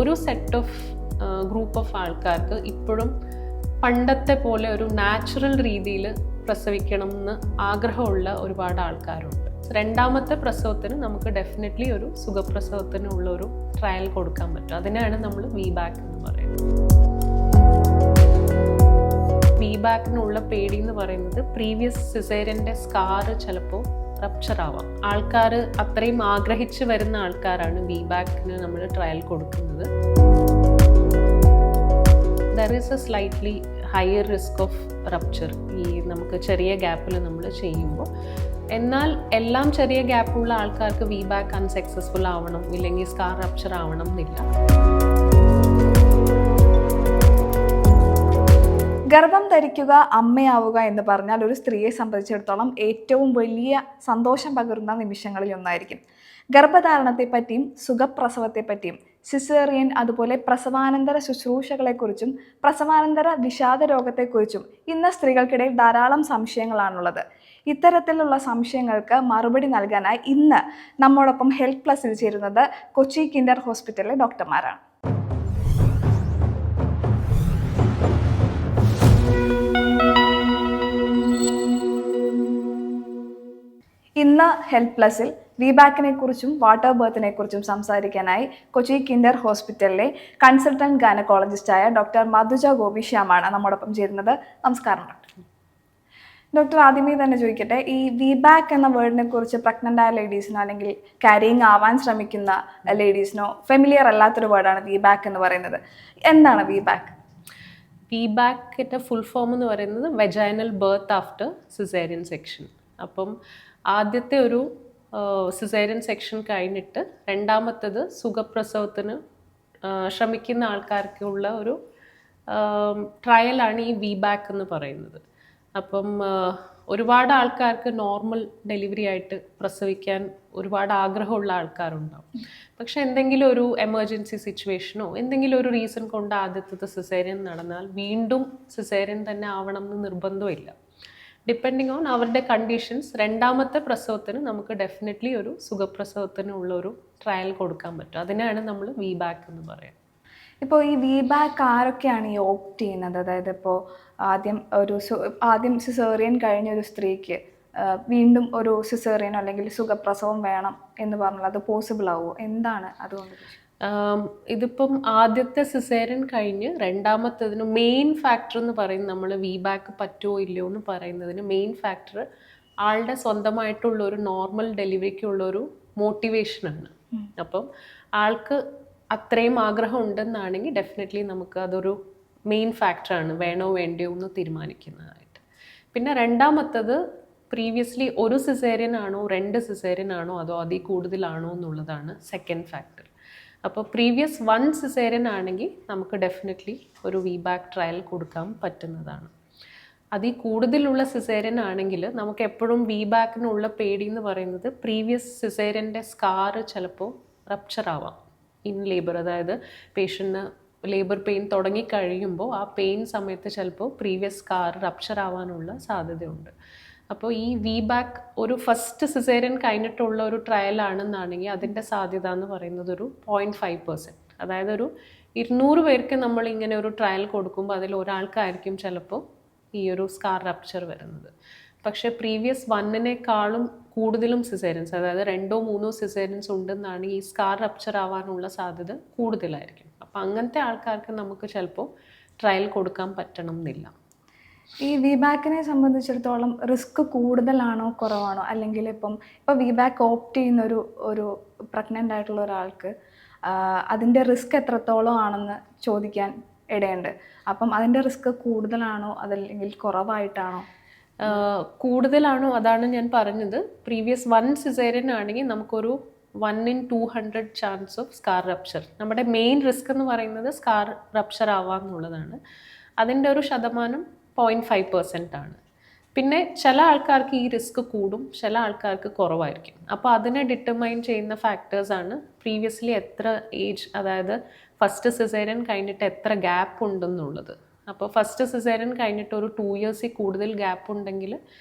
ഒരു set of group of ആൾക്കാർക്ക് ഇപ്പോഴും പണ്ടത്തെ പോലെ ഒരു നാച്ചുറൽ രീതിയിൽ പ്രസവിക്കണം എന്ന് ആഗ്രഹമുള്ള ഒരുപാട് ആൾക്കാരുണ്ട്. രണ്ടാമത്തെ പ്രസവത്തിന് നമുക്ക് ഡെഫിനറ്റ്ലി ഒരു സുഖപ്രസവത്തിനുള്ള ഒരു ട്രയൽ കൊടുക്കാൻ പറ്റും. അതിനാണ് നമ്മൾ VBAC എന്ന് പറയുന്നത്. VBACനുള്ള പേടി എന്ന് പറയുന്നത് പ്രീവിയസ് സിസേറിയൻ്റെ സ്കാറ് ചിലപ്പോൾ റപ്ചർ ആവാം. ആൾക്കാർ അത്രയും ആഗ്രഹിച്ച് വരുന്ന ആൾക്കാരാണ് VBACന് നമ്മൾ ട്രയൽ കൊടുക്കുന്നത്. There is A slightly higher risk of rupture ഈ നമുക്ക് ചെറിയ ഗ്യാപ്പിൽ നമ്മൾ ചെയ്യുമ്പോൾ. എന്നാൽ എല്ലാം ചെറിയ ഗ്യാപ്പുള്ള ആൾക്കാർക്ക് VBAC അൺസക്സസ്ഫുൾ ആവണം, ഇല്ലെങ്കിൽ സ്കാർ റപ്ചർ ആവണം എന്നില്ല. ഗർഭം ധരിക്കുക, അമ്മയാവുക എന്ന് പറഞ്ഞാൽ ഒരു സ്ത്രീയെ സംബന്ധിച്ചിടത്തോളം ഏറ്റവും വലിയ സന്തോഷം പകരുന്ന നിമിഷങ്ങളിൽ ഒന്നായിരിക്കും. ഗർഭധാരണത്തെപ്പറ്റിയും സുഖപ്രസവത്തെപ്പറ്റിയും സിസേറിയൻ അതുപോലെ പ്രസവാനന്തര ശുശ്രൂഷകളെക്കുറിച്ചും പ്രസവാനന്തര വിഷാദ രോഗത്തെക്കുറിച്ചും ഇന്ന് സ്ത്രീകൾക്കിടയിൽ ധാരാളം സംശയങ്ങളാണുള്ളത്. ഇത്തരത്തിലുള്ള സംശയങ്ങൾക്ക് മറുപടി നൽകാനായി ഇന്ന് നമ്മോടൊപ്പം ഹെൽത്ത് പ്ലസിൽ ചേരുന്നത് കൊച്ചി കിൻഡർ ഹോസ്പിറ്റലിലെ ഡോക്ടർമാരാണ്. ഇന്ന് ഹെൽത്ത് പ്ലസിൽ VBACനെ കുറിച്ചും വാട്ടർ ബർത്തിനെ കുറിച്ചും സംസാരിക്കാനായി കൊച്ചി കിൻഡർ ഹോസ്പിറ്റലിലെ കൺസൾട്ടന്റ് ഗൈനക്കോളജിസ്റ്റായ ഡോക്ടർ മധുജ ഗോപിശ്യാമാണ് നമ്മോടൊപ്പം ചേരുന്നത്. നമസ്കാരം ഡോക്ടർ. ആദ്യമേ തന്നെ ചോദിക്കട്ടെ, ഈ VBAC എന്ന വേർഡിനെ കുറിച്ച് പ്രഗ്നൻ്റ് ആയ ലേഡീസിനോ അല്ലെങ്കിൽ ക്യാരിയിങ് ആവാൻ ശ്രമിക്കുന്ന ലേഡീസിനോ ഫെമിലിയർ അല്ലാത്തൊരു വേർഡാണ് VBAC എന്ന് പറയുന്നത്. എന്താണ് VBAC? VBACൻ്റെ ഫുൾ ഫോം എന്ന് പറയുന്നത് vaginal birth after caesarean section. അപ്പം ആദ്യത്തെ ഒരു സിസേറിയൻ സെക്ഷൻ കഴിഞ്ഞിട്ട് രണ്ടാമത്തത് സുഖപ്രസവത്തിന് ശ്രമിക്കുന്ന ആൾക്കാർക്കുള്ള ഒരു ട്രയലാണ് ഈ VBAC എന്ന് പറയുന്നത്. അപ്പം ഒരുപാട് ആൾക്കാർക്ക് നോർമൽ ഡെലിവറി ആയിട്ട് പ്രസവിക്കാൻ ഒരുപാട് ആഗ്രഹമുള്ള ആൾക്കാരുണ്ടാവും. പക്ഷെ എന്തെങ്കിലും ഒരു എമർജൻസി സിറ്റുവേഷനോ എന്തെങ്കിലും ഒരു റീസൺ കൊണ്ട് ആദ്യത്തെ സിസേറിയൻ നടന്നാൽ വീണ്ടും സിസേറിയൻ തന്നെ ആവണം എന്ന് നിർബന്ധമില്ല. ഡിപ്പെൻഡിങ് ഓൺ അവരുടെ കണ്ടീഷൻസ് രണ്ടാമത്തെ പ്രസവത്തിന് നമുക്ക് ഡെഫിനറ്റ്ലി ഒരു സുഖപ്രസവത്തിനുള്ള ഒരു ട്രയൽ കൊടുക്കാൻ പറ്റും. അതിനാണ് നമ്മൾ VBAC എന്ന് പറയുന്നത്. ഇപ്പോൾ ഈ VBAC ആരൊക്കെയാണ് ഈ ഓപ്റ്റ് ചെയ്യുന്നത്? അതായത് ഇപ്പോൾ ആദ്യം സിസേറിയൻ കഴിഞ്ഞ ഒരു സ്ത്രീക്ക് വീണ്ടും ഒരു സിസേറിയനോ അല്ലെങ്കിൽ സുഖപ്രസവം വേണം എന്ന് പറഞ്ഞാൽ അത് പോസിബിൾ ആവുമോ? എന്താണ് അതുകൊണ്ട്? ഇതിപ്പം ആദ്യത്തെ സിസേറിയൻ കഴിഞ്ഞ് രണ്ടാമത്തതിന് മെയിൻ ഫാക്ടർ എന്ന് പറയുന്നത് നമ്മൾ VBAC പറ്റുമോ ഇല്ലയോ എന്ന് പറയുന്നതിന് മെയിൻ ഫാക്ടർ ആളുടെ സ്വന്തമായിട്ടുള്ള ഒരു നോർമൽ ഡെലിവറിക്കുള്ളൊരു മോട്ടിവേഷനാണ്. അപ്പം ആൾക്ക് അത്രയും ആഗ്രഹം ഉണ്ടെന്നാണെങ്കിൽ ഡെഫിനറ്റ്ലി നമുക്ക് അതൊരു മെയിൻ ഫാക്ടറാണ് വേണോ വേണ്ടയോ എന്ന് തീരുമാനിക്കുന്നതായിട്ട്. പിന്നെ രണ്ടാമത്തത് പ്രീവിയസ്ലി ഒരു സിസേറിയൻ ആണോ 2 സിസേറിയൻ ആണോ അതോ അതിൽ കൂടുതലാണോ എന്നുള്ളതാണ് സെക്കൻഡ് ഫാക്ടർ. അപ്പോൾ പ്രീവിയസ് 1 സിസേറിയൻ ആണെങ്കിൽ നമുക്ക് ഡെഫിനറ്റ്ലി ഒരു VBAC ട്രയൽ കൊടുക്കാൻ പറ്റുന്നതാണ്. അതിൽ കൂടുതലുള്ള സിസേറിയൻ ആണെങ്കിൽ നമുക്ക് എപ്പോഴും VBACനുള്ള പേടി എന്ന് പറയുന്നത് പ്രീവിയസ് സിസേറിയൻ്റെ സ്കാറ് ചിലപ്പോൾ റപ്ചർ ആവാം ഇൻ ലേബർ. അതായത് പേഷ്യൻറ്റിന് ലേബർ പെയിൻ തുടങ്ങിക്കഴിയുമ്പോൾ ആ പെയിൻ സമയത്ത് ചിലപ്പോൾ പ്രീവിയസ് സ്കാർ റപ്ചർ ആവാനുള്ള സാധ്യതയുണ്ട്. അപ്പോൾ ഈ VBAC ഒരു ഫസ്റ്റ് സിസേറിയൻ കഴിഞ്ഞിട്ടുള്ള ഒരു ട്രയൽ ആണെന്നാണെങ്കിൽ അതിൻ്റെ സാധ്യത എന്ന് പറയുന്നത് ഒരു 0.5%. അതായത് ഒരു 200 പേർക്ക് നമ്മൾ ഇങ്ങനെ ഒരു ട്രയൽ കൊടുക്കുമ്പോൾ അതിൽ ഒരാൾക്കായിരിക്കും ചിലപ്പോൾ ഈ ഒരു സ്കാർ റപ്ചർ വരുന്നത്. പക്ഷേ പ്രീവിയസ് 1നേക്കാളും കൂടുതലും സിസേറിയൻസ്, അതായത് 2 or 3 സിസേറിയൻസ് ഉണ്ടെന്നാണ് ഈ സ്കാർ റപ്ചർ ആവാനുള്ള സാധ്യത കൂടുതലായിരിക്കും. അപ്പം അങ്ങനത്തെ ആൾക്കാർക്ക് നമുക്ക് ചിലപ്പോൾ ട്രയൽ കൊടുക്കാൻ പറ്റണം എന്നില്ല. ഈ VBACനെ സംബന്ധിച്ചിടത്തോളം റിസ്ക് കൂടുതലാണോ കുറവാണോ? അല്ലെങ്കിൽ ഇപ്പോൾ VBAC ഓപ്റ്റ് ചെയ്യുന്ന ഒരു പ്രഗ്നൻ്റ് ആയിട്ടുള്ള ഒരാൾക്ക് അതിൻ്റെ റിസ്ക് എത്രത്തോളം ആണെന്ന് ചോദിക്കാൻ ഇടയുണ്ട്. അപ്പം അതിൻ്റെ റിസ്ക് കൂടുതലാണോ അതല്ലെങ്കിൽ കുറവായിട്ടാണോ? കൂടുതലാണോ അതാണ് ഞാൻ പറഞ്ഞത്. പ്രീവിയസ് 1 സിസേറിയൻ ആണെങ്കിൽ നമുക്കൊരു 1 in 200 chance of scar rupture. നമ്മുടെ മെയിൻ റിസ്ക് എന്ന് പറയുന്നത് സ്കാർ റപ്ചർ ആവാമെന്നുള്ളതാണ്. അതിൻ്റെ ഒരു ശതമാനം 0.5% ആണ്. പിന്നെ ചില ആൾക്കാർക്ക് ഈ റിസ്ക് കൂടും, ചില ആൾക്കാർക്ക് കുറവായിരിക്കും. അപ്പോൾ അതിനെ ഡിറ്റർമൈൻ ചെയ്യുന്ന ഫാക്ടേഴ്സാണ് പ്രീവിയസ്ലി എത്ര ഏജ്, അതായത് ഫസ്റ്റ് സിസേറിയൻ കഴിഞ്ഞിട്ട് എത്ര ഗ്യാപ്പ് ഉണ്ടെന്നുള്ളത്. അപ്പോൾ ഫസ്റ്റ് സിസേറിയൻ കഴിഞ്ഞിട്ട് ഒരു 2 years കൂടുതൽ ഗ്യാപ്പ് ഉണ്ടെങ്കിൽ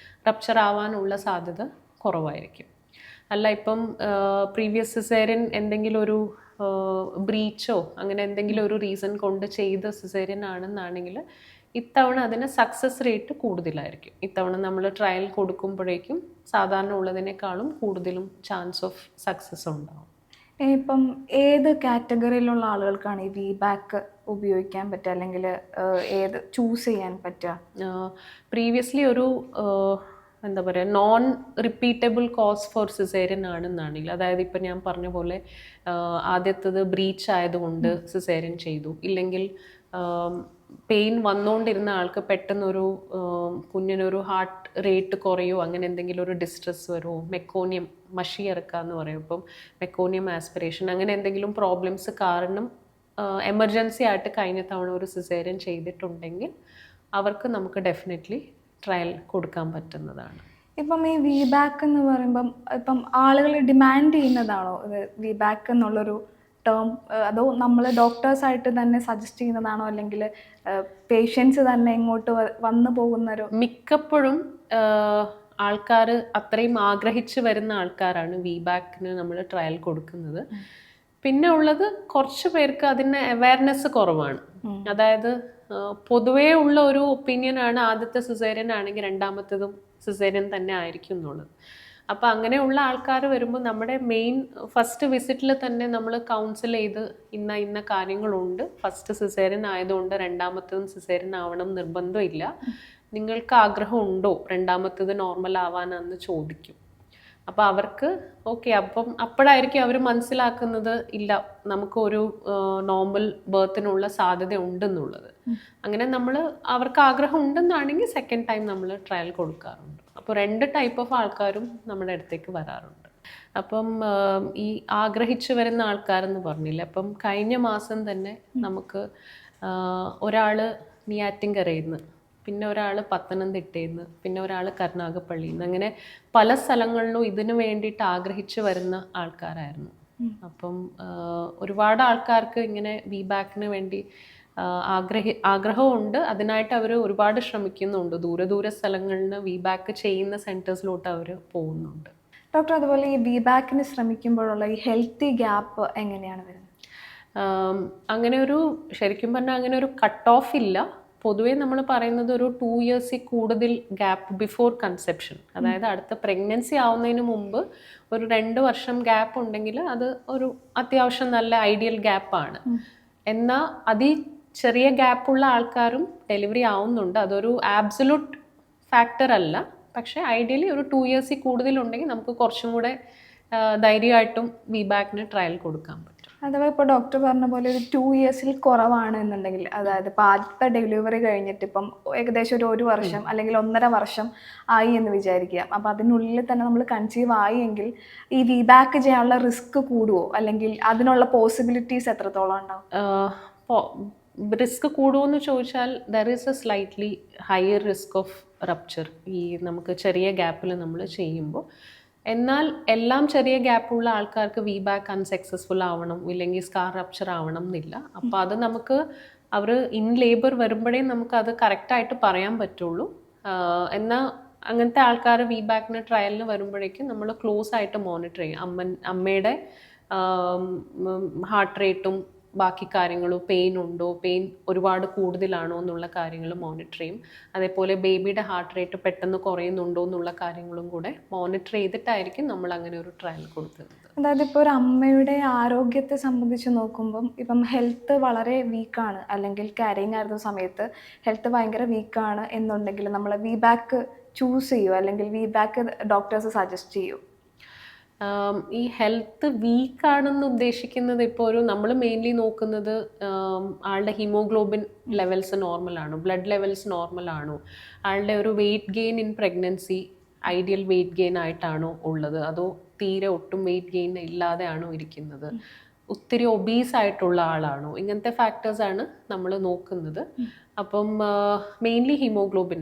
റപ്ചർ ആവാനുള്ള സാധ്യത കുറവായിരിക്കും. അല്ല ഇപ്പം പ്രീവിയസ് സിസേറിയൻ എന്തെങ്കിലും ഒരു ബ്രീച്ചോ അങ്ങനെ എന്തെങ്കിലും ഒരു റീസൺ കൊണ്ട് ചെയ്ത സിസേറിയൻ ആണെന്നാണെങ്കിൽ ഇത്തവണ അതിന് സക്സസ് റേറ്റ് കൂടുതലായിരിക്കും. ഇത്തവണ നമ്മൾ ട്രയൽ കൊടുക്കുമ്പോഴേക്കും സാധാരണ ഉള്ളതിനേക്കാളും കൂടുതലും ചാൻസ് ഓഫ് സക്സസ് ഉണ്ടാവും. ഇപ്പം ഏത് കാറ്റഗറിയിലുള്ള ആളുകൾക്കാണ് ഈ VBAC ഉപയോഗിക്കാൻ പറ്റുക, അല്ലെങ്കിൽ ഏത് ചൂസ് ചെയ്യാൻ പറ്റുക? പ്രീവിയസ്ലി ഒരു എന്താ പറയുക, non repeatable cause for caesarean ആണെന്നാണെങ്കിൽ, അതായത് ഇപ്പം ഞാൻ പറഞ്ഞ പോലെ ആദ്യത്തത് ബ്രീച്ച് ആയതുകൊണ്ട് സിസേറിയൻ ചെയ്തു, ഇല്ലെങ്കിൽ പെയിൻ വന്നുകൊണ്ടിരുന്ന ആൾക്ക് പെട്ടെന്നൊരു കുഞ്ഞിനൊരു ഹാർട്ട് റേറ്റ് കുറയോ അങ്ങനെ എന്തെങ്കിലും ഒരു ഡിസ്ട്രെസ് വരുമോ, മെക്കോണിയം മഷി ഇറക്കുക എന്ന് പറയും, ഇപ്പം മെക്കോണിയം ആസ്പിറേഷൻ അങ്ങനെ എന്തെങ്കിലും പ്രോബ്ലംസ് കാരണം എമർജൻസി ആയിട്ട് കഴിഞ്ഞ തവണ ഒരു സിസേറിയൻ ചെയ്തിട്ടുണ്ടെങ്കിൽ അവർക്ക് നമുക്ക് ഡെഫിനറ്റ്ലി ട്രയൽ കൊടുക്കാൻ പറ്റുന്നതാണ്. ഇപ്പം ഈ VBAC എന്ന് പറയുമ്പം ഇപ്പം ആളുകൾ ഡിമാൻഡ് ചെയ്യുന്നതാണോ ഇത് VBAC എന്നുള്ളൊരു ടേം, അതോ നമ്മൾ ഡോക്ടേഴ്സായിട്ട് തന്നെ സജസ്റ്റ് ചെയ്യുന്നതാണോ, അല്ലെങ്കിൽ പേഷ്യൻസ് തന്നെ ഇങ്ങോട്ട് വന്നു പോകുന്നൊരു? മിക്കപ്പോഴും ആൾക്കാർ അത്രയും ആഗ്രഹിച്ച് വരുന്ന ആൾക്കാരാണ് VBACന് നമ്മൾ ട്രയൽ കൊടുക്കുന്നത്. പിന്നെ ഉള്ളത് കുറച്ച് പേർക്ക് അതിന് അവയർനെസ് കുറവാണ്. അതായത് പൊതുവേ ഉള്ള ഒരു ഒപ്പീനിയനാണ് ആദ്യത്തെ സിസേറിയൻ ആണെങ്കിൽ രണ്ടാമത്തതും സിസേറിയൻ തന്നെ ആയിരിക്കും എന്നുള്ളത്. അപ്പോൾ അങ്ങനെയുള്ള ആൾക്കാർ വരുമ്പോൾ നമ്മുടെ മെയിൻ ഫസ്റ്റ് വിസിറ്റിൽ തന്നെ നമ്മൾ കൗൺസിൽ ചെയ്ത് ഇന്ന കാര്യങ്ങളുണ്ട്, ഫസ്റ്റ് സിസേറിയൻ ആയതുകൊണ്ട് രണ്ടാമത്തതും സിസേറിയൻ ആവണം നിർബന്ധമില്ല, നിങ്ങൾക്ക് ആഗ്രഹമുണ്ടോ രണ്ടാമത്തത് നോർമൽ ആവാനെന്ന് ചോദിക്കും. അപ്പോൾ അവർക്ക് ഓക്കെ, അപ്പം അപ്പോഴായിരിക്കും അവർ മനസ്സിലാക്കുന്നത് ഇല്ല നമുക്കൊരു നോർമൽ ബർത്തിനുള്ള സാധ്യത ഉണ്ടെന്നുള്ളത്. അങ്ങനെ നമ്മൾ അവർക്ക് ആഗ്രഹം ഉണ്ടെന്നാണെങ്കിൽ സെക്കൻഡ് ടൈം നമ്മൾ ട്രയൽ കൊടുക്കാറുണ്ട്. അപ്പോൾ 2 ടൈപ്പ് ഓഫ് ആൾക്കാരും നമ്മുടെ അടുത്തേക്ക് വരാറുണ്ട്. അപ്പം ഈ ആഗ്രഹിച്ചു വരുന്ന ആൾക്കാരെന്ന് പറഞ്ഞില്ല, അപ്പം കഴിഞ്ഞ മാസം തന്നെ നമുക്ക് ഒരാൾ നെയ്യാറ്റിൻകരയിൽ നിന്ന്, പിന്നെ ഒരാൾ പത്തനംതിട്ടയിൽ നിന്ന്, പിന്നെ ഒരാൾ കരുനാഗപ്പള്ളിയിൽ നിന്ന്, അങ്ങനെ പല സ്ഥലങ്ങളിലും ഇതിനു വേണ്ടിയിട്ട് ആഗ്രഹിച്ചു വരുന്ന ആൾക്കാരായിരുന്നു. അപ്പം ഒരുപാട് ആൾക്കാർക്ക് ഇങ്ങനെ VBACന് വേണ്ടി ആഗ്രഹമുണ്ട്, അതിനായിട്ട് അവർ ഒരുപാട് ശ്രമിക്കുന്നുണ്ട്. ദൂരെ സ്ഥലങ്ങളിൽ VBAC ചെയ്യുന്ന സെൻറ്റേഴ്സിലോട്ട് അവർ പോകുന്നുണ്ട്. ഡോക്ടർ, അതുപോലെ ഈ VBACന് ശ്രമിക്കുമ്പോഴുള്ള ഈ ഹെൽത്തി ഗ്യാപ്പ് എങ്ങനെയാണ് വരുന്നത്? അങ്ങനെ ഒരു ശരിക്കും പറഞ്ഞാൽ അങ്ങനെ ഒരു കട്ട് ഓഫ് ഇല്ല. പൊതുവേ നമ്മൾ പറയുന്നത് ഒരു 2 years കൂടുതൽ ഗ്യാപ്പ് ബിഫോർ കൺസെപ്ഷൻ, അതായത് അടുത്ത പ്രഗ്നൻസി ആവുന്നതിന് മുമ്പ് ഒരു 2 വർഷം ഗ്യാപ്പ് ഉണ്ടെങ്കിൽ അത് ഒരു അത്യാവശ്യം നല്ല ഐഡിയൽ ഗ്യാപ്പാണ്. എന്നാൽ ചെറിയ ഗ്യാപ്പുള്ള ആൾക്കാരും ഡെലിവറി ആവുന്നുണ്ട്. അതൊരു ആബ്സലൂട്ട് ഫാക്ടർ അല്ല, പക്ഷേ ഐഡിയലി ഒരു 2 years കൂടുതലുണ്ടെങ്കിൽ നമുക്ക് കുറച്ചും കൂടെ ധൈര്യമായിട്ടും VBACന് ട്രയൽ കൊടുക്കാൻ പറ്റും. അഥവാ ഇപ്പോൾ ഡോക്ടർ പറഞ്ഞ പോലെ ഒരു 2 years കുറവാണ് എന്നുണ്ടെങ്കിൽ, അതായത് ഇപ്പോൾ ആദ്യത്തെ ഡെലിവറി കഴിഞ്ഞിട്ട് ഇപ്പം ഏകദേശം ഒരു വർഷം അല്ലെങ്കിൽ 1.5 വർഷം ആയി എന്ന് വിചാരിക്കുക, അപ്പോൾ അതിനുള്ളിൽ തന്നെ നമ്മൾ കൺസീവ് ആയി എങ്കിൽ ഈ VBAC ചെയ്യാനുള്ള റിസ്ക് കൂടുമോ, അല്ലെങ്കിൽ അതിനുള്ള പോസിബിലിറ്റീസ് എത്രത്തോളം ഉണ്ടാവും? റിസ്ക് കൂടുമെന്ന് ചോദിച്ചാൽ there is A slightly higher risk of rupture ഈ നമുക്ക് ചെറിയ ഗ്യാപ്പിൽ നമ്മൾ ചെയ്യുമ്പോൾ. എന്നാൽ എല്ലാം ചെറിയ ഗ്യാപ്പുള്ള ആൾക്കാർക്ക് VBAC അൺസക്സസ്ഫുൾ ആവണം, ഇല്ലെങ്കിൽ സ്കാർ റപ്ചർ ആവണം എന്നില്ല. അപ്പോൾ അത് നമുക്ക് അവർ ഇൻ ലേബർ വരുമ്പോഴേ നമുക്കത് കറക്റ്റായിട്ട് പറയാൻ പറ്റുള്ളൂ. എന്നാൽ അങ്ങനത്തെ ആൾക്കാർ VBACന് ട്രയലിന് വരുമ്പോഴേക്കും നമ്മൾ ക്ലോസ് ആയിട്ട് മോണിറ്റർ ചെയ്യും. അമ്മയുടെ ഹാർട്ട് റേറ്റും ബാക്കി കാര്യങ്ങളും, പെയിൻ ഉണ്ടോ, പെയിൻ ഒരുപാട് കൂടുതലാണോ എന്നുള്ള കാര്യങ്ങൾ മോണിറ്റർ ചെയ്യും. അതേപോലെ ബേബിയുടെ ഹാർട്ട് റേറ്റ് പെട്ടെന്ന് കുറയുന്നുണ്ടോ എന്നുള്ള കാര്യങ്ങളും കൂടെ മോണിറ്റർ ചെയ്തിട്ടായിരിക്കും നമ്മൾ അങ്ങനെ ഒരു ട്രയൽ കൊടുക്കുന്നത്. അതായത് ഇപ്പോൾ ഒരു അമ്മയുടെ ആരോഗ്യത്തെ സംബന്ധിച്ച് നോക്കുമ്പം ഇപ്പം ഹെൽത്ത് വളരെ വീക്കാണ്, അല്ലെങ്കിൽ ക്യാരിങ് ആയിരുന്ന സമയത്ത് ഹെൽത്ത് ഭയങ്കര വീക്കാണ് എന്നുണ്ടെങ്കിൽ നമ്മൾ VBAC ചൂസ് ചെയ്യുമോ, അല്ലെങ്കിൽ VBAC ഡോക്ടേഴ്സ് സജസ്റ്റ് ചെയ്യുമോ? ഈ ഹെൽത്ത് വീക്കാണെന്ന് ഉദ്ദേശിക്കുന്നത് ഇപ്പോൾ നമ്മൾ മെയിൻലി നോക്കുന്നത് ആളുടെ ഹീമോഗ്ലോബിൻ ലെവൽസ് നോർമലാണോ, ബ്ലഡ് ലെവൽസ് നോർമലാണോ, ആളുടെ ഒരു weight gain in pregnancy ideal weight gain ആയിട്ടാണോ ഉള്ളത്, അതോ തീരെ ഒട്ടും വെയിറ്റ് ഗെയിൻ ഇല്ലാതെയാണോ ഇരിക്കുന്നത്, ഒത്തിരി ഒബീസ് ആയിട്ടുള്ള ആളാണോ, ഇങ്ങനത്തെ ഫാക്ടേഴ്സാണ് നമ്മൾ നോക്കുന്നത്. അപ്പം മെയിൻലി ഹീമോഗ്ലോബിൻ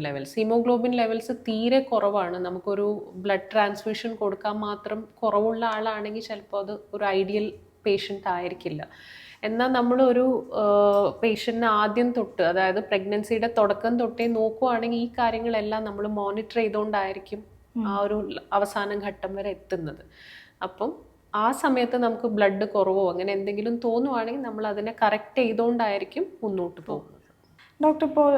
ലെവൽസ് തീരെ കുറവാണ്, നമുക്കൊരു ബ്ലഡ് ട്രാൻസ്ഫ്യൂഷൻ കൊടുക്കാൻ മാത്രം കുറവുള്ള ആളാണെങ്കിൽ ചിലപ്പോൾ അത് ഒരു ഐഡിയൽ പേഷ്യൻ്റ് ആയിരിക്കില്ല. എന്നാൽ നമ്മളൊരു പേഷ്യൻറ്റിനെ ആദ്യം തൊട്ട്, അതായത് പ്രഗ്നൻസിയുടെ തുടക്കം തൊട്ടേ നോക്കുവാണെങ്കിൽ ഈ കാര്യങ്ങളെല്ലാം നമ്മൾ മോണിറ്റർ ചെയ്തുകൊണ്ടായിരിക്കും ആ ഒരു അവസാന ഘട്ടം വരെ എത്തുന്നത്. അപ്പം ആ സമയത്ത് നമുക്ക് ബ്ലഡ് കുറവോ അങ്ങനെ എന്തെങ്കിലും തോന്നുവാണെങ്കിൽ നമ്മൾ അതിനെ കറക്റ്റ് ചെയ്തുകൊണ്ടായിരിക്കും മുന്നോട്ട് പോകുന്നത്. ഡോക്ടർ, ഇപ്പോൾ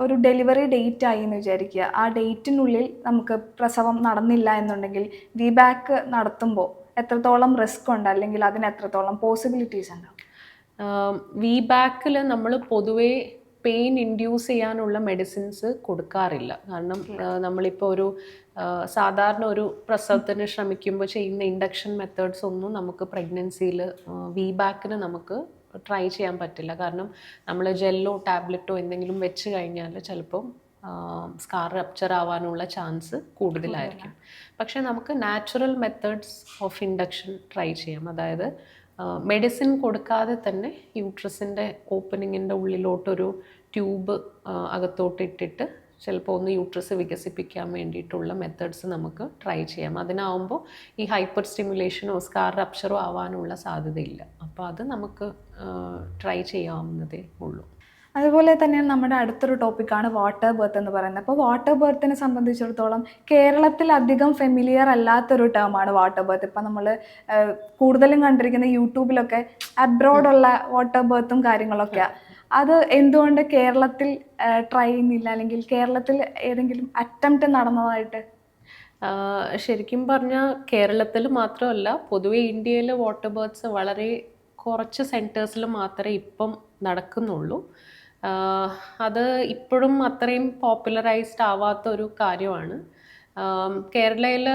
ഒരു ഡെലിവറി ഡേറ്റ് ആയി എന്ന് വിചാരിക്കുക. ആ ഡേറ്റിനുള്ളിൽ നമുക്ക് പ്രസവം നടന്നില്ല എന്നുണ്ടെങ്കിൽ വിബാക്ക് നടത്തുമ്പോൾ എത്രത്തോളം റിസ്ക് ഉണ്ട്, അല്ലെങ്കിൽ അതിന് എത്രത്തോളം പോസിബിലിറ്റീസ് ഉണ്ടാവും? വിബാക്കിൽ നമ്മൾ പൊതുവേ പെയിൻ ഇൻഡ്യൂസ് ചെയ്യാനുള്ള മെഡിസിൻസ് കൊടുക്കാറില്ല. കാരണം നമ്മളിപ്പോൾ ഒരു സാധാരണ ഒരു പ്രസവത്തിന് ശ്രമിക്കുമ്പോൾ ചെയ്യുന്ന ഇൻഡക്ഷൻ മെത്തേഡ്സ് ഒന്നും നമുക്ക് പ്രഗ്നൻസിയിൽ വിബാക്കിന് നമുക്ക് ട്രൈ ചെയ്യാൻ പറ്റില്ല. കാരണം നമ്മൾ ജെല്ലോ ടാബ്ലറ്റോ എന്തെങ്കിലും വെച്ച് കഴിഞ്ഞാൽ ചിലപ്പം സ്കാർ റപ്ചർ ആവാനുള്ള ചാൻസ് കൂടുതലായിരിക്കും. പക്ഷേ നമുക്ക് natural methods of induction try ചെയ്യാം. അതായത് മെഡിസിൻ കൊടുക്കാതെ തന്നെ യൂട്രസിൻ്റെ ഓപ്പണിങ്ങിൻ്റെ ഉള്ളിലോട്ടൊരു ട്യൂബ് അകത്തോട്ട് ഇട്ടിട്ട് ചിലപ്പോൾ ഒന്ന് യൂട്രസ് വികസിപ്പിക്കാൻ വേണ്ടിയിട്ടുള്ള മെത്തേഡ്സ് നമുക്ക് ട്രൈ ചെയ്യാം. അതിനാവുമ്പോൾ ഈ ഹൈപ്പർ സ്റ്റിമുലേഷനോ സ്കാർ റപ്ചറോ ആവാനുള്ള സാധ്യതയില്ല. അപ്പോൾ അത് നമുക്ക് ട്രൈ ചെയ്യാവുന്നതേ ഉള്ളൂ. അതുപോലെ തന്നെ നമ്മുടെ അടുത്തൊരു ടോപ്പിക്കാണ് വാട്ടർ ബർത്ത് എന്ന് പറയുന്നത്. അപ്പോൾ വാട്ടർ ബർത്തിനെ സംബന്ധിച്ചിടത്തോളം കേരളത്തിൽ അധികം ഫെമിലിയർ അല്ലാത്തൊരു ടേമാണ് വാട്ടർ ബർത്ത്. ഇപ്പം നമ്മൾ കൂടുതലും കണ്ടിരിക്കുന്ന യൂട്യൂബിലൊക്കെ അബ്രോഡുള്ള വാട്ടർ ബർത്തും കാര്യങ്ങളൊക്കെയാണ്. അത് എന്തുകൊണ്ട് കേരളത്തിൽ ട്രൈ ചെയ്യുന്നില്ല, അല്ലെങ്കിൽ കേരളത്തിൽ ഏതെങ്കിലും അറ്റംപ്റ്റ് നടന്നതായിട്ട്? ശരിക്കും പറഞ്ഞാൽ കേരളത്തിൽ മാത്രമല്ല, പൊതുവെ ഇന്ത്യയിൽ വാട്ടർ ബർത്ത്സ് വളരെ കുറച്ച് സെൻറ്റേഴ്സിൽ മാത്രമേ ഇപ്പം നടക്കുന്നുള്ളൂ. അത് ഇപ്പോഴും അത്രയും പോപ്പുലറൈസ്ഡ് ആവാത്ത ഒരു കാര്യമാണ്. കേരളയിൽ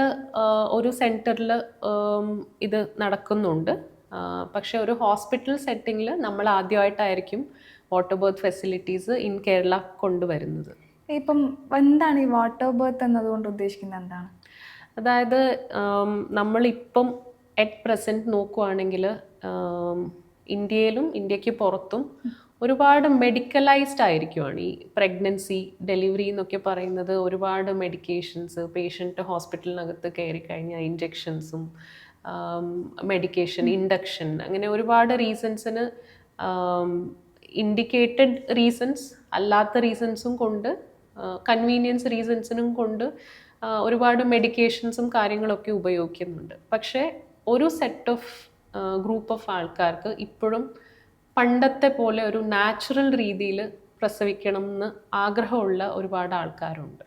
ഒരു സെൻറ്ററിൽ ഇത് നടക്കുന്നുണ്ട്. പക്ഷെ ഒരു ഹോസ്പിറ്റൽ സെറ്റിങ്ങിൽ നമ്മൾ ആദ്യമായിട്ടായിരിക്കും water birth facilities in Kerala കൊണ്ടുവരുന്നത്. ഇപ്പം എന്താണ് ഈ വാട്ടർ ബർത്ത് എന്നതുകൊണ്ട് ഉദ്ദേശിക്കുന്നത് എന്താണ്? അതായത് നമ്മളിപ്പം അറ്റ് പ്രസൻറ്റ് നോക്കുവാണെങ്കിൽ ഇന്ത്യയിലും ഇന്ത്യക്ക് പുറത്തും ഒരുപാട് മെഡിക്കലൈസ്ഡ് ആയിരിക്കുവാണ് ഈ പ്രഗ്നൻസി, ഡെലിവറി എന്നൊക്കെ പറയുന്നത്. ഒരുപാട് മെഡിക്കേഷൻസ്, പേഷ്യൻറ്റ് ഹോസ്പിറ്റലിനകത്ത് കയറി കഴിഞ്ഞാൽ ഇഞ്ചെക്ഷൻസും മെഡിക്കേഷൻ, ഇൻഡക്ഷൻ, അങ്ങനെ ഒരുപാട് റീസൺസിന് ഇൻഡിക്കേറ്റഡ് റീസൺസ് അല്ലാത്ത റീസൺസും കൊണ്ട്, കൺവീനിയൻസ് റീസൺസിനും കൊണ്ട് ഒരുപാട് മെഡിക്കേഷൻസും കാര്യങ്ങളൊക്കെ ഉപയോഗിക്കുന്നുണ്ട്. പക്ഷേ ഒരു സെറ്റ് ഓഫ് ഗ്രൂപ്പ് ഓഫ് ആൾക്കാർക്ക് ഇപ്പോഴും പണ്ടത്തെ പോലെ ഒരു നാച്ചുറൽ രീതിയിൽ പ്രസവിക്കണം എന്ന് ആഗ്രഹമുള്ള ഒരുപാട് ആൾക്കാരുണ്ട്.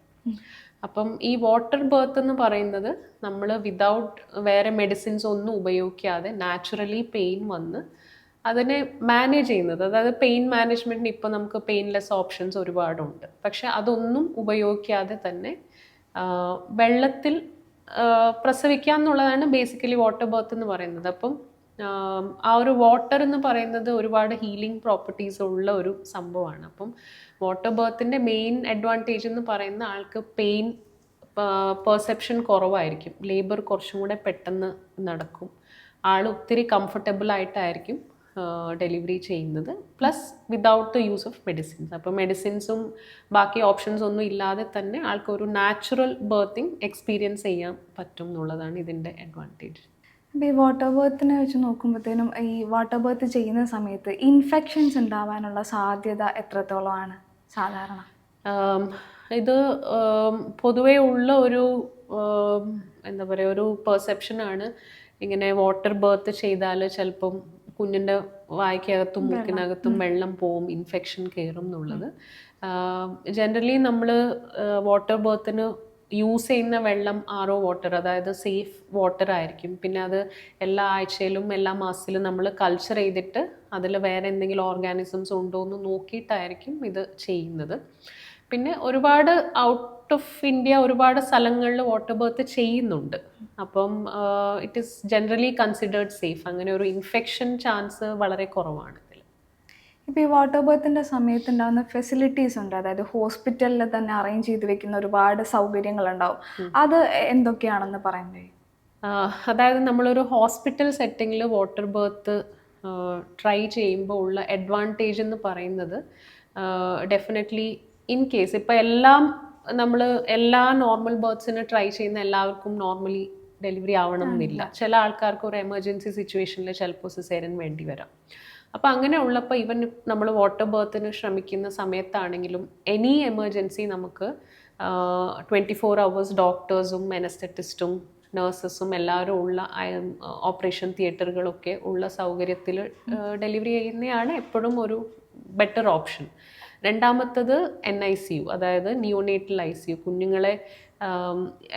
അപ്പം ഈ വാട്ടർ ബർത്ത് എന്ന് പറയുന്നത് നമ്മൾ വിതൗട്ട് വേറെ മെഡിസിൻസ് ഒന്നും ഉപയോഗിക്കാതെ നാച്ചുറലി പെയിൻ വന്ന് അതിനെ മാനേജ് ചെയ്യുന്നത്. അതായത് പെയിൻ മാനേജ്മെൻറ്റിന് ഇപ്പോൾ നമുക്ക് പെയിൻലെസ് ഓപ്ഷൻസ് ഒരുപാടുണ്ട്. പക്ഷെ അതൊന്നും ഉപയോഗിക്കാതെ തന്നെ വെള്ളത്തിൽ പ്രസവിക്കുക എന്നുള്ളതാണ് ബേസിക്കലി വാട്ടർ ബർത്ത് എന്ന് പറയുന്നത്. അപ്പം ആ ഒരു വാട്ടർ എന്ന് പറയുന്നത് ഒരുപാട് ഹീലിംഗ് പ്രോപ്പർട്ടീസ് ഉള്ള ഒരു സംഭവമാണ്. അപ്പം വാട്ടർ ബർത്തിൻ്റെ മെയിൻ അഡ്വാൻറ്റേജ് എന്ന് പറയുന്ന ആൾക്ക് പെയിൻ പെർസെപ്ഷൻ കുറവായിരിക്കും, ലേബർ കുറച്ചും കൂടെ പെട്ടെന്ന് നടക്കും, ആൾ ഒത്തിരി കംഫർട്ടബിൾ ആയിട്ടായിരിക്കും ഡെലിവറി ചെയ്യുന്നത്, plus without the use of medicines. അപ്പോൾ മെഡിസിൻസും ബാക്കി ഓപ്ഷൻസ് ഒന്നും ഇല്ലാതെ തന്നെ ആൾക്കൊരു നാച്ചുറൽ ബർത്തിങ് എക്സ്പീരിയൻസ് ചെയ്യാൻ പറ്റും എന്നുള്ളതാണ് ഇതിൻ്റെ അഡ്വാൻറ്റേജ്. അപ്പോൾ ഈ വാട്ടർ ബർത്തിനെ വെച്ച് നോക്കുമ്പോഴത്തേനും ഈ വാട്ടർ ബർത്ത് ചെയ്യുന്ന സമയത്ത് ഇൻഫെക്ഷൻസ് ഉണ്ടാവാനുള്ള സാധ്യത എത്രത്തോളമാണ് സാധാരണ? ഇത് പൊതുവേ ഉള്ള ഒരു എന്താ പറയുക, ഒരു പെർസെപ്ഷനാണ്. ഇങ്ങനെ വാട്ടർ ബർത്ത് ചെയ്താൽ ചിലപ്പം കുഞ്ഞിൻ്റെ വായ്ക്കകത്തും മൂക്കിനകത്തും വെള്ളം പോവും, ഇൻഫെക്ഷൻ കയറും എന്നുള്ളത്. ജനറലി നമ്മൾ വാട്ടർ ബർത്തിന് യൂസ് ചെയ്യുന്ന വെള്ളം RO വാട്ടർ, അതായത് സേഫ് വാട്ടർ ആയിരിക്കും. പിന്നെ അത് എല്ലാ ആഴ്ചയിലും എല്ലാ മാസത്തിലും നമ്മൾ കൾച്ചർ ചെയ്തിട്ട് അതിൽ വേറെ എന്തെങ്കിലും ഓർഗാനിസംസ് ഉണ്ടോ എന്ന് നോക്കിയിട്ടായിരിക്കും ഇത് ചെയ്യുന്നത്. പിന്നെ ഒരുപാട് ഔട്ട് ഓഫ് ഇന്ത്യ ഒരുപാട് സ്ഥലങ്ങളിൽ വാട്ടർ ബർത്ത് ചെയ്യുന്നുണ്ട്. അപ്പം it is generally considered safe. അങ്ങനെ ഒരു ഇൻഫെക്ഷൻ ചാൻസ് വളരെ കുറവാണ് ഇതിൽ. ഇപ്പോൾ ഈ വാട്ടർ ബർത്തിൻ്റെ സമയത്ത് ഉണ്ടാകുന്ന ഫെസിലിറ്റീസ് ഉണ്ട്, അതായത് ഹോസ്പിറ്റലിൽ തന്നെ അറേഞ്ച് ചെയ്ത് വെക്കുന്ന ഒരുപാട് സൗകര്യങ്ങളുണ്ടാവും. അത് എന്തൊക്കെയാണെന്ന് പറയുന്നത്? അതായത് നമ്മളൊരു ഹോസ്പിറ്റൽ സെറ്റിങ്ങിൽ വാട്ടർ ബർത്ത് ട്രൈ ചെയ്യുമ്പോൾ ഉള്ള അഡ്വാൻറ്റേജ് എന്ന് പറയുന്നത്, ഡെഫിനറ്റ്ലി ഇൻ കേസ് ഇപ്പോൾ എല്ലാ നോർമൽ ബർത്ത്സിന് ട്രൈ ചെയ്യുന്ന എല്ലാവർക്കും നോർമലി ഡെലിവറി ആവണം എന്നില്ല. ചില ആൾക്കാർക്ക് ഒരു എമർജൻസി സിറ്റുവേഷനിൽ ചിലപ്പോൾ സിസേറിയൻ വേണ്ടി വരാം. അപ്പോൾ അങ്ങനെ ഉള്ളപ്പോൾ ഈവൻ നമ്മൾ വാട്ടർ ബർത്തിന് ശ്രമിക്കുന്ന സമയത്താണെങ്കിലും എനി എമർജൻസി നമുക്ക് 24 hours ഡോക്ടേഴ്സും അനസ്തെറ്റിസ്റ്റും നഴ്സസും എല്ലാവരും ഉള്ള ഓപ്പറേഷൻ തിയേറ്ററുകളൊക്കെ ഉള്ള സൗകര്യത്തിൽ ഡെലിവറി ചെയ്യുന്നതാണ് എപ്പോഴും ഒരു ബെറ്റർ ഓപ്ഷൻ. രണ്ടാമത്തത് NICU, അതായത് നിയോനേറ്റൽ ICU. കുഞ്ഞുങ്ങളെ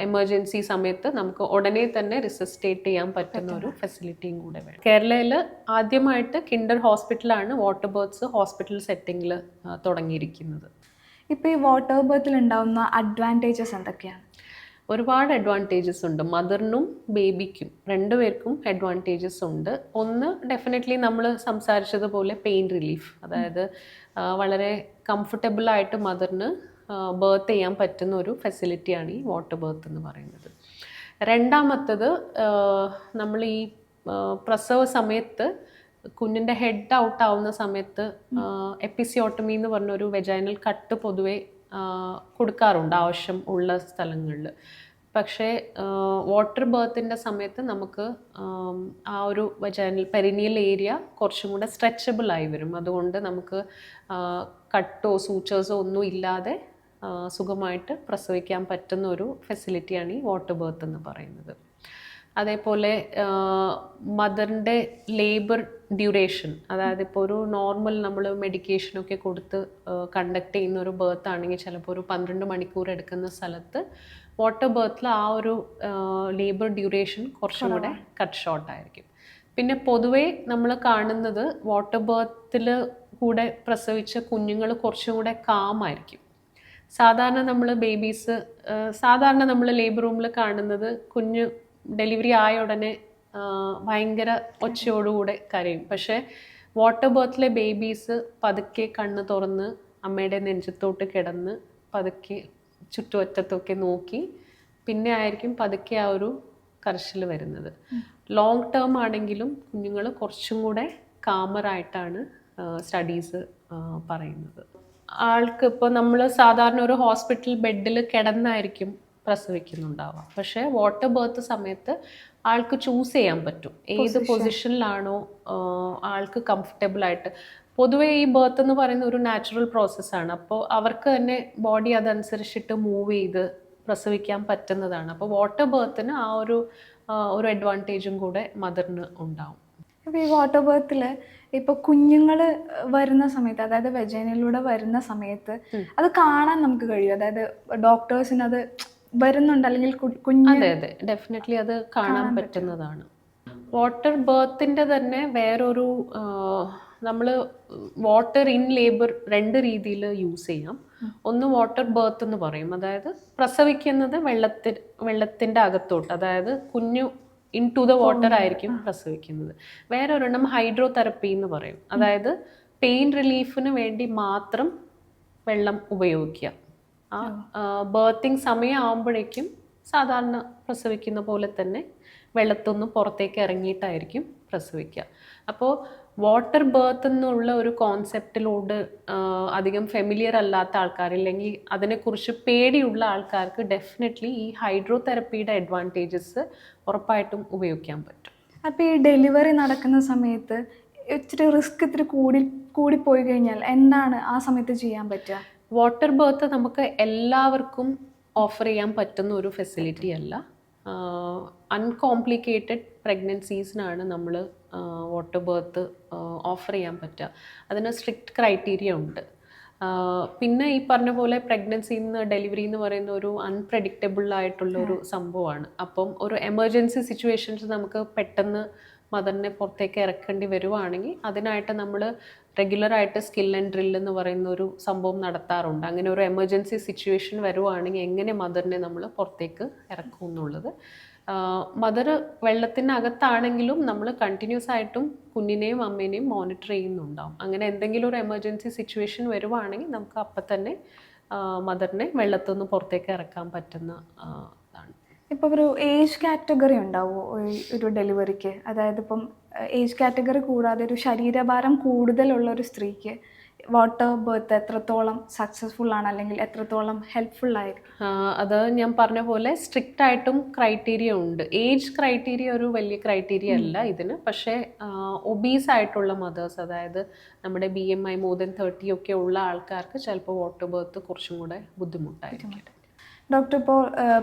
എമർജൻസി സമയത്ത് നമുക്ക് ഉടനെ തന്നെ റിസസിറ്റേറ്റ് ചെയ്യാൻ പറ്റുന്ന ഒരു ഫെസിലിറ്റിയും കൂടെ വേണം. കേരളയിൽ ആദ്യമായിട്ട് കിൻഡർ ഹോസ്പിറ്റലാണ് വാട്ടർ ബേർഡ്സ് ഹോസ്പിറ്റൽ സെറ്റിങ്ങിൽ തുടങ്ങിയിരിക്കുന്നത്. ഇപ്പോൾ ഈ വാട്ടർ ബേർത്തിൽ ഉണ്ടാകുന്ന അഡ്വാൻറ്റേജസ് എന്തൊക്കെയാണ്? ഒരുപാട് അഡ്വാൻറ്റേജസ് ഉണ്ട്. മദറിനും ബേബിക്കും രണ്ടുപേർക്കും അഡ്വാൻറ്റേജസ് ഉണ്ട്. ഒന്ന്, ഡെഫിനറ്റ്ലി നമ്മൾ സംസാരിച്ചതുപോലെ പെയിൻ റിലീഫ്, അതായത് വളരെ കംഫർട്ടബിളായിട്ട് മദറിന് ബേർത്ത് ചെയ്യാൻ പറ്റുന്ന ഒരു ഫെസിലിറ്റിയാണ് ഈ വാട്ടർ ബേർത്ത് എന്ന് പറയുന്നത്. രണ്ടാമത്തത്, നമ്മൾ ഈ പ്രസവ സമയത്ത് കുഞ്ഞിൻ്റെ ഹെഡ് ഔട്ട് ആവുന്ന സമയത്ത് എപ്പിസിയോട്ടമി എന്ന് പറഞ്ഞൊരു വെജൈനൽ കട്ട് പൊതുവെ കൊടുക്കാറുണ്ട് ആവശ്യം ഉള്ള സ്ഥലങ്ങളിൽ. പക്ഷേ വാട്ടർ ബേർത്തിൻ്റെ സമയത്ത് നമുക്ക് ആ ഒരു വെജൈനൽ പെരിനിയൽ ഏരിയ കുറച്ചും കൂടെ സ്ട്രെച്ചബിൾ ആയി വരും. അതുകൊണ്ട് നമുക്ക് കട്ടോ സൂച്ചേഴ്സോ ഒന്നും ഇല്ലാതെ സുഖമായിട്ട് പ്രസവിക്കാൻ പറ്റുന്ന ഒരു ഫെസിലിറ്റിയാണ് ഈ വാട്ടർ ബേർത്ത് എന്ന് പറയുന്നത്. അതേപോലെ മദറിൻ്റെ ലേബർ ഡ്യൂറേഷൻ, അതായത് ഇപ്പോൾ ഒരു നോർമൽ നമ്മൾ മെഡിക്കേഷനൊക്കെ കൊടുത്ത് കണ്ടക്ട് ചെയ്യുന്ന ഒരു ബേർത്ത് ആണെങ്കിൽ ചിലപ്പോൾ ഒരു 12 മണിക്കൂർ എടുക്കുന്ന സ്ഥലത്ത് വാട്ടർ ബേർത്തിൽ ആ ഒരു ലേബർ ഡ്യൂറേഷൻ കുറച്ചും കൂടെ കട്ട് ഷോർട്ടായിരിക്കും. പിന്നെ പൊതുവേ നമ്മൾ കാണുന്നത് വാട്ടർ ബേർത്തിൽ കൂടെ പ്രസവിച്ച കുഞ്ഞുങ്ങൾ കുറച്ചും കൂടെ കാമായിരിക്കും. സാധാരണ നമ്മൾ ലേബർ റൂമിൽ കാണുന്നത് കുഞ്ഞ് ഡെലിവറി ആയ ഉടനെ ഭയങ്കര ഒച്ചയോടുകൂടെ കരയും. പക്ഷേ വാട്ടർ ബേർത്തിലെ ബേബീസ് പതുക്കെ കണ്ണ് തുറന്ന് അമ്മയുടെ നെഞ്ചത്തോട്ട് കിടന്ന് പതുക്കെ ചുറ്റുവറ്റത്തൊക്കെ നോക്കി പിന്നെ ആയിരിക്കും പതുക്കെ ആ ഒരു കരച്ചിൽ വരുന്നത്. ലോങ് ടേം ആണെങ്കിലും കുഞ്ഞുങ്ങൾ കുറച്ചും കൂടെ കാമറായിട്ടാണ് സ്റ്റഡീസ് പറയുന്നത്. ആൾക്ക് ഇപ്പോൾ നമ്മൾ സാധാരണ ഒരു ഹോസ്പിറ്റൽ ബെഡിൽ കിടന്നായിരിക്കും പ്രസവിക്കുന്നുണ്ടാവുക. പക്ഷേ വാട്ടർ ബേർത്ത് സമയത്ത് ആൾക്ക് ചൂസ് ചെയ്യാൻ പറ്റും ഏത് പൊസിഷനിലാണോ ആൾക്ക് കംഫർട്ടബിൾ ആയിട്ട്. പൊതുവേ ഈ ബേർത്ത് എന്ന് പറയുന്ന ഒരു നാച്ചുറൽ പ്രോസസ്സാണ്. അപ്പോൾ അവർക്ക് തന്നെ ബോഡി അതനുസരിച്ചിട്ട് മൂവ് ചെയ്ത് പ്രസവിക്കാൻ പറ്റുന്നതാണ്. അപ്പോൾ വാട്ടർ ബേർത്തിന് ആ ഒരു അഡ്വാൻറ്റേജും കൂടെ മദറിന് ഉണ്ടാവും. അപ്പോൾ ഈ വാട്ടർ ബേർത്തിൽ ഇപ്പോൾ കുഞ്ഞുങ്ങൾ വരുന്ന സമയത്ത്, അതായത് വെജൈനയിലൂടെ വരുന്ന സമയത്ത് അത് കാണാൻ നമുക്ക് കഴിയും. അതായത് ഡോക്ടേഴ്സിന് അത് വരുന്നുണ്ട് അല്ലെങ്കിൽ കുഞ്ഞ്. അതെ, ഡെഫിനറ്റ്ലി അത് കാണാൻ പറ്റുന്നതാണ്. വാട്ടർ ബേർത്തിൻ്റെ തന്നെ വേറൊരു, നമ്മൾ വാട്ടർ ഇൻ ലേബർ 2 രീതിയിൽ യൂസ് ചെയ്യാം. ഒന്ന് വാട്ടർ ബേർത്ത് എന്ന് പറയും, അതായത് പ്രസവിക്കുന്നത് വെള്ളത്തിൻ്റെ അകത്തോട്ട്, അതായത് കുഞ്ഞു ഇൻ ടു ദ വാട്ടർ ആയിരിക്കും പ്രസവിക്കുന്നത്. വേറൊരെണ്ണം ഹൈഡ്രോതെറപ്പി എന്ന് പറയും, അതായത് പെയിൻ റിലീഫിന് വേണ്ടി മാത്രം വെള്ളം ഉപയോഗിക്കുക. ബേർത്തിങ് സമയം ആകുമ്പോഴേക്കും സാധാരണ പ്രസവിക്കുന്ന പോലെ തന്നെ വെള്ളത്തൊന്ന് പുറത്തേക്ക് ഇറങ്ങിയിട്ടായിരിക്കും പ്രസവിക്കുക. അപ്പോൾ വാട്ടർ ബേർത്ത് എന്നുള്ള ഒരു കോൺസെപ്റ്റിലോട് അധികം ഫെമിലിയർ അല്ലാത്ത ആൾക്കാർ, ഇല്ലെങ്കിൽ അതിനെക്കുറിച്ച് പേടിയുള്ള ആൾക്കാർക്ക് ഡെഫിനറ്റ്ലി ഈ ഹൈഡ്രോതെറപ്പിയുടെ അഡ്വാൻറ്റേജസ് ഉറപ്പായിട്ടും ഉപയോഗിക്കാൻ പറ്റും. അപ്പോൾ ഈ ഡെലിവറി നടക്കുന്ന സമയത്ത് ഇച്ചിരി റിസ്ക് ഇത്തിരി കൂടിപ്പോയി കഴിഞ്ഞാൽ എന്താണ് ആ സമയത്ത് ചെയ്യാൻ പറ്റുക? വാട്ടർ ബേർത്ത് നമുക്ക് എല്ലാവർക്കും ഓഫർ ചെയ്യാൻ പറ്റുന്ന ഒരു ഫെസിലിറ്റി അല്ല. അൺകോംപ്ലിക്കേറ്റഡ് പ്രഗ്നൻസീസിനാണ് നമ്മൾ വാട്ടർ ബേർത്ത് ഓഫർ ചെയ്യാൻ പറ്റുക. അതിന് സ്ട്രിക്റ്റ് ക്രൈറ്റീരിയ ഉണ്ട്. പിന്നെ ഈ പറഞ്ഞ പോലെ പ്രഗ്നൻസി ഡെലിവറി എന്ന് പറയുന്ന ഒരു അൺപ്രഡിക്റ്റബിൾ ആയിട്ടുള്ള ഒരു സംഭവമാണ്. അപ്പം ഒരു എമർജൻസി സിറ്റുവേഷൻസ് നമുക്ക് പെട്ടെന്ന് മദറിനെ പുറത്തേക്ക് ഇറക്കേണ്ടി വരുവാണെങ്കിൽ അതിനായിട്ട് നമ്മൾ റെഗുലറായിട്ട് സ്കിൽ ആൻഡ് ഡ്രിൽ എന്ന് പറയുന്ന ഒരു സംഭവം നടത്താറുണ്ട്. അങ്ങനെ ഒരു എമർജൻസി സിറ്റുവേഷൻ വരുവാണെങ്കിൽ എങ്ങനെ മദറിനെ നമ്മൾ പുറത്തേക്ക് ഇറക്കും എന്നുള്ളത്. മദർ വെള്ളത്തിനകത്താണെങ്കിലും നമ്മൾ കണ്ടിന്യൂസ് ആയിട്ടും കുഞ്ഞിനെയും അമ്മേനെയും മോണിറ്റർ ചെയ്യുന്നുണ്ടാവും. അങ്ങനെ എന്തെങ്കിലും ഒരു എമർജൻസി സിറ്റുവേഷൻ വരുവാണെങ്കിൽ നമുക്ക് അപ്പം തന്നെ മദറിനെ വെള്ളത്തിൽ നിന്ന് പുറത്തേക്ക് ഇറക്കാൻ പറ്റുന്ന ഇതാണ്. ഇപ്പോൾ ഒരു ഏജ് കാറ്റഗറി ഉണ്ടാവുമോ ഒരു ഡെലിവറിക്ക്? അതായത് ഇപ്പം ഏജ് കാറ്റഗറി കൂടാതെ ഒരു ശരീരഭാരം കൂടുതലുള്ള ഒരു സ്ത്രീക്ക് വാട്ടർ ബേർത്ത് എത്രത്തോളം സക്സസ്ഫുൾ ആണ്, അല്ലെങ്കിൽ എത്രത്തോളം ഹെൽപ്ഫുൾ ആയിരിക്കും? അത് ഞാൻ പറഞ്ഞ പോലെ സ്ട്രിക്റ്റ് ആയിട്ടും ക്രൈറ്റീരിയ ഉണ്ട്. ഏജ് ക്രൈറ്റീരിയ ഒരു വലിയ ക്രൈറ്റീരിയ അല്ല ഇതിന്. പക്ഷേ ഒബീസ് ആയിട്ടുള്ള മദേഴ്സ്, അതായത് നമ്മുടെ BMI more than 30 ഒക്കെ ഉള്ള ആൾക്കാർക്ക് ചിലപ്പോൾ വാട്ടർ ബേർത്ത് കുറച്ചും കൂടെ ബുദ്ധിമുട്ടായിരിക്കും. ഡോക്ടർ ഇപ്പോൾ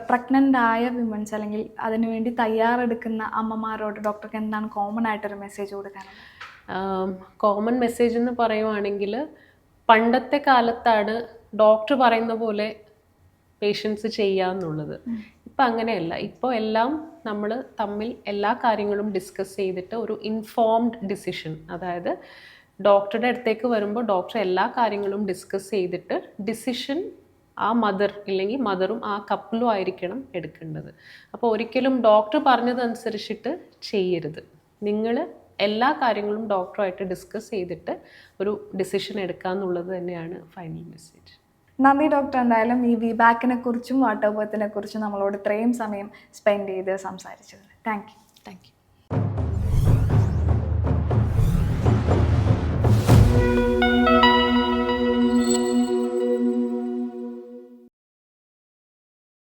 പ്രഗ്നൻ്റ് ആയ വിമൻസ് അല്ലെങ്കിൽ അതിനുവേണ്ടി തയ്യാറെടുക്കുന്ന അമ്മമാരോട് ഡോക്ടർക്ക് എന്താണ് കോമൺ ആയിട്ടൊരു മെസ്സേജ് കൊടുക്കാനുള്ളത്? കോമൺ മെസ്സേജ് എന്ന് പറയുവാണെങ്കിൽ, പണ്ടത്തെ കാലത്താണ് ഡോക്ടർ പറയുന്ന പോലെ പേഷ്യൻസ് ചെയ്യാന്നുള്ളത്. ഇപ്പം അങ്ങനെയല്ല. ഇപ്പോൾ എല്ലാം നമ്മൾ തമ്മിൽ എല്ലാ കാര്യങ്ങളും ഡിസ്കസ് ചെയ്തിട്ട് ഒരു ഇൻഫോംഡ് ഡിസിഷൻ, അതായത് ഡോക്ടറുടെ അടുത്തേക്ക് വരുമ്പോൾ ഡോക്ടർ എല്ലാ കാര്യങ്ങളും ഡിസ്കസ് ചെയ്തിട്ട് ഡിസിഷൻ ആ മദർ ഇല്ലെങ്കിൽ മദറും ആ കപ്പിളും ആയിരിക്കണം എടുക്കേണ്ടത്. അപ്പോൾ ഒരിക്കലും ഡോക്ടർ പറഞ്ഞതനുസരിച്ചിട്ട് ചെയ്യരുത്. നിങ്ങൾ എല്ലാ കാര്യങ്ങളും ഡോക്ടറുമായിട്ട് ഡിസ്കസ് ചെയ്തിട്ട് ഒരു ഡിസിഷൻ എടുക്കുക എന്നുള്ളത് തന്നെയാണ് ഫൈനൽ മെസ്സേജ്. നന്ദി ഡോക്ടർ. എന്തായാലും ഈ വിബാക്കിനെ കുറിച്ചും വാട്ടർ ബർത്തിനെ കുറിച്ചും നമ്മളോട് ഇത്രയും സമയം സ്പെൻഡ് ചെയ്ത് സംസാരിച്ചത്. Thank you.